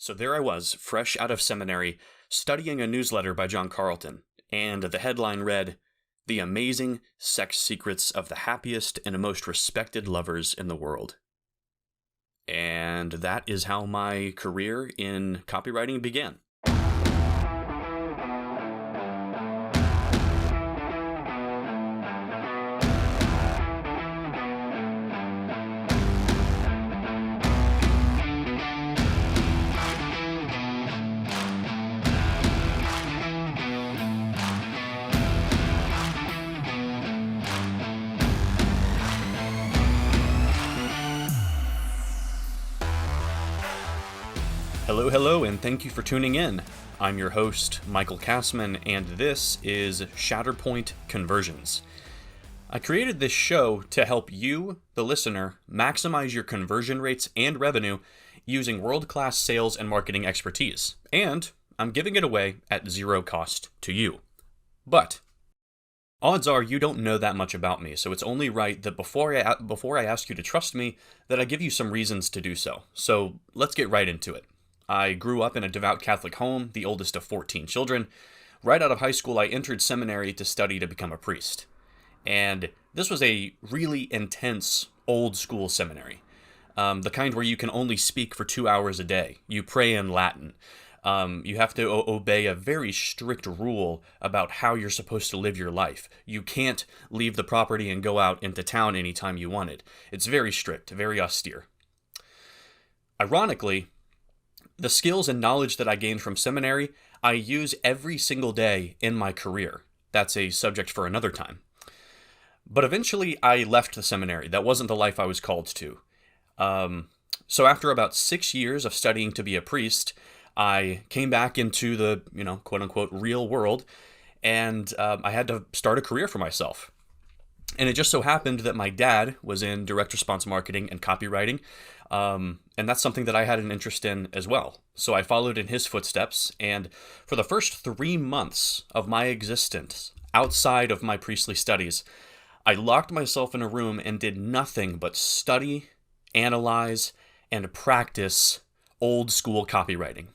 So there I was, fresh out of seminary, studying a newsletter by John Carlton, and the headline read, "The Amazing Sex Secrets of the Happiest and Most Respected Lovers in the World." And that is how my career in copywriting began. Hello, and thank you for tuning in. I'm your host, Michael Cassman, and this is SHATTERPOINT Conversions. I created this show to help you, the listener, maximize your conversion rates and revenue using world-class sales and marketing expertise, and I'm giving it away at zero cost to you. But odds are you don't know that much about me, so it's only right that before I ask you to trust me, that I give you some reasons to do so. So let's get right into it. I grew up in a devout Catholic home, the oldest of 14 children. Right out of high school, I entered seminary to study to become a priest. And this was a really intense, old-school seminary. The kind where you can only speak for 2 hours a day. You pray in Latin. You have to obey a very strict rule about how you're supposed to live your life. You can't leave the property and go out into town anytime you wanted. It's very strict, very austere. Ironically, the skills and knowledge that I gained from seminary, I use every single day in my career. That's a subject for another time. But eventually, I left the seminary. That wasn't the life I was called to. So after about 6 years of studying to be a priest, I came back into the, quote-unquote, real world, and I had to start a career for myself. And it just so happened that my dad was in direct response marketing and copywriting, and that's something that I had an interest in as well. So I followed in his footsteps, and for the first 3 months of my existence, outside of my priestly studies, I locked myself in a room and did nothing but study, analyze, and practice old school copywriting.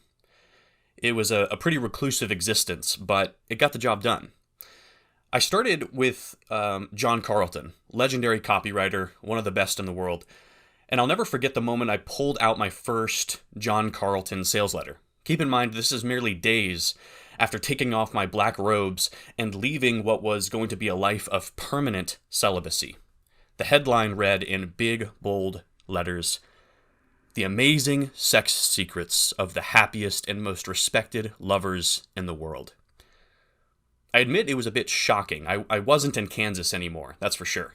It was a pretty reclusive existence, but it got the job done. I started with John Carlton, legendary copywriter, one of the best in the world. And I'll never forget the moment I pulled out my first John Carlton sales letter. Keep in mind, this is merely days after taking off my black robes and leaving what was going to be a life of permanent celibacy. The headline read in big, bold letters, "The Amazing Sex Secrets of the Happiest and Most Respected Lovers in the World." I admit it was a bit shocking. I wasn't in Kansas anymore, that's for sure.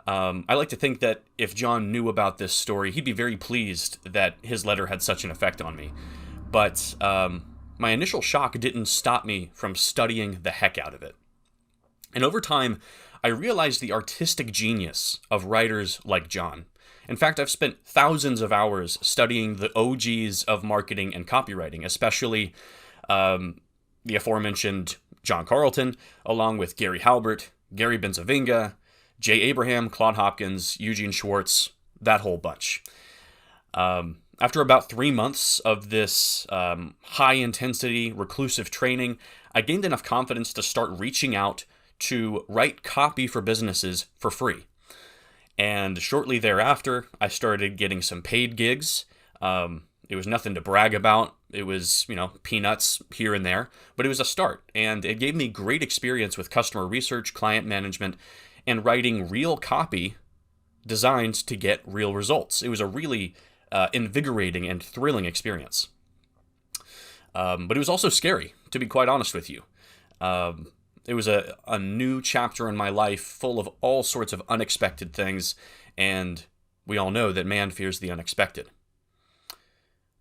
I like to think that if John knew about this story, he'd be very pleased that his letter had such an effect on me. But my initial shock didn't stop me from studying the heck out of it. And over time, I realized the artistic genius of writers like John. In fact, I've spent thousands of hours studying the OGs of marketing and copywriting, especially the aforementioned John Carlton, along with Gary Halbert, Gary Benzavinga, Jay Abraham, Claude Hopkins, Eugene Schwartz, that whole bunch. After about 3 months of this high-intensity, reclusive training, I gained enough confidence to start reaching out to write copy for businesses for free. And shortly thereafter, I started getting some paid gigs. It was nothing to brag about. It was, peanuts here and there, but it was a start. And it gave me great experience with customer research, client management, and writing real copy designed to get real results. It was a really invigorating and thrilling experience. But it was also scary, to be quite honest with you. It was a new chapter in my life full of all sorts of unexpected things, and we all know that man fears the unexpected.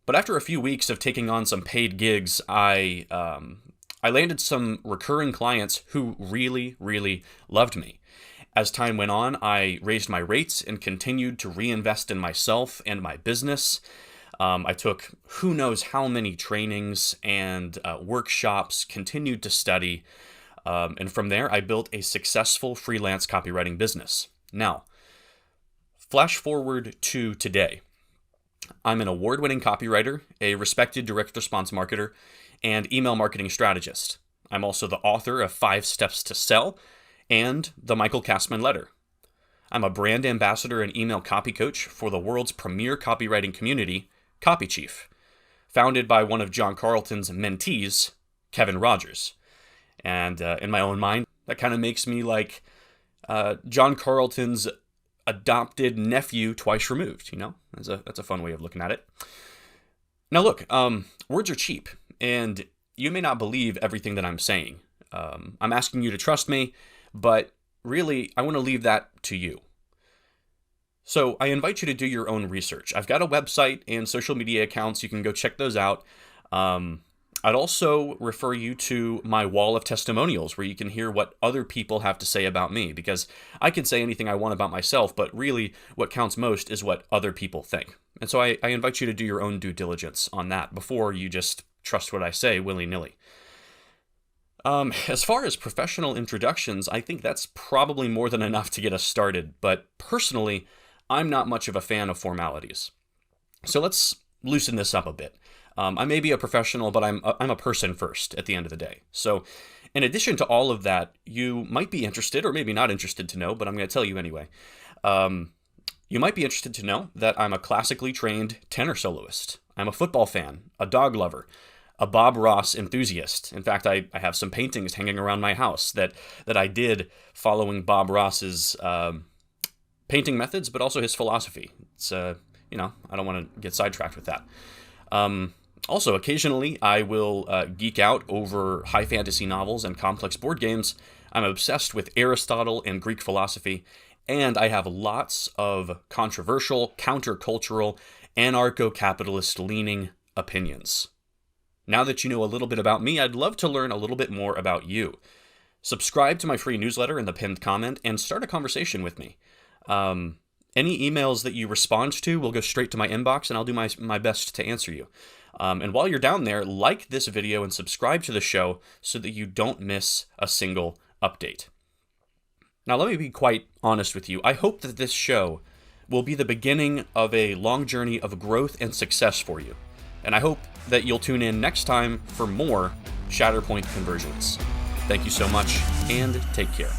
But after a few weeks of taking on some paid gigs, I landed some recurring clients who really, really loved me. As time went on, I raised my rates and continued to reinvest in myself and my business. I took who knows how many trainings and workshops, continued to study, and from there I built a successful freelance copywriting business. Now, flash forward to today. I'm an award-winning copywriter, a respected direct response marketer, and email marketing strategist. I'm also the author of 5 Steps to Sell and the Michael Cassman Letter. I'm a brand ambassador and email copy coach for the world's premier copywriting community, Copy Chief, founded by one of John Carlton's mentees, Kevin Rogers. And in my own mind, that kind of makes me like John Carlton's adopted nephew twice removed, you know? That's a fun way of looking at it. Now look, words are cheap, and you may not believe everything that I'm saying. I'm asking you to trust me, but really, I want to leave that to you. So I invite you to do your own research. I've got a website and social media accounts. You can go check those out. I'd also refer you to my wall of testimonials where you can hear what other people have to say about me, because I can say anything I want about myself, but really what counts most is what other people think. And so I invite you to do your own due diligence on that before you just trust what I say willy-nilly. As far as professional introductions, I think that's probably more than enough to get us started, but personally, I'm not much of a fan of formalities. So let's loosen this up a bit. I may be a professional, but I'm a person first at the end of the day. So in addition to all of that, you might be interested, or maybe not interested to know, but I'm going to tell you anyway. You might be interested to know that I'm a classically trained tenor soloist. I'm a football fan, a dog lover, a Bob Ross enthusiast. In fact, I have some paintings hanging around my house that I did following Bob Ross's painting methods, but also his philosophy. It's, I don't want to get sidetracked with that. Also, occasionally, I will geek out over high fantasy novels and complex board games. I'm obsessed with Aristotle and Greek philosophy, and I have lots of controversial, countercultural, anarcho-capitalist leaning opinions. Now that you know a little bit about me, I'd love to learn a little bit more about you. Subscribe to my free newsletter in the pinned comment and start a conversation with me. Any emails that you respond to will go straight to my inbox, and I'll do my best to answer you. And while you're down there, like this video and subscribe to the show so that you don't miss a single update. Now, let me be quite honest with you. I hope that this show will be the beginning of a long journey of growth and success for you. And I hope that you'll tune in next time for more SHATTERPOINT conversions. Thank you so much, and take care.